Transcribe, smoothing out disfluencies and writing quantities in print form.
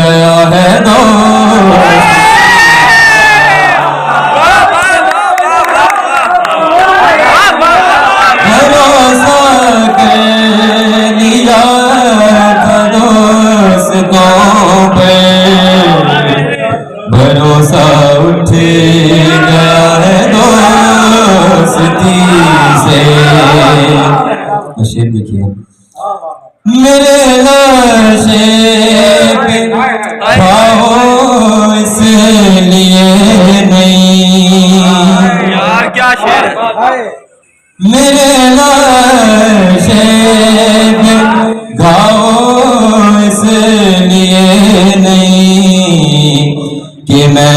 गया है दोस्त। भरोसा कर लिया था दोस्तों पे, भरोसा उठ गया है दोस्ती से। शेर देखिए, मेरे लाशे पे खाओ इसलिए नहीं, यार क्या शेर है। मेरे लाशे पे खाओ इसलिए नहीं कि मैं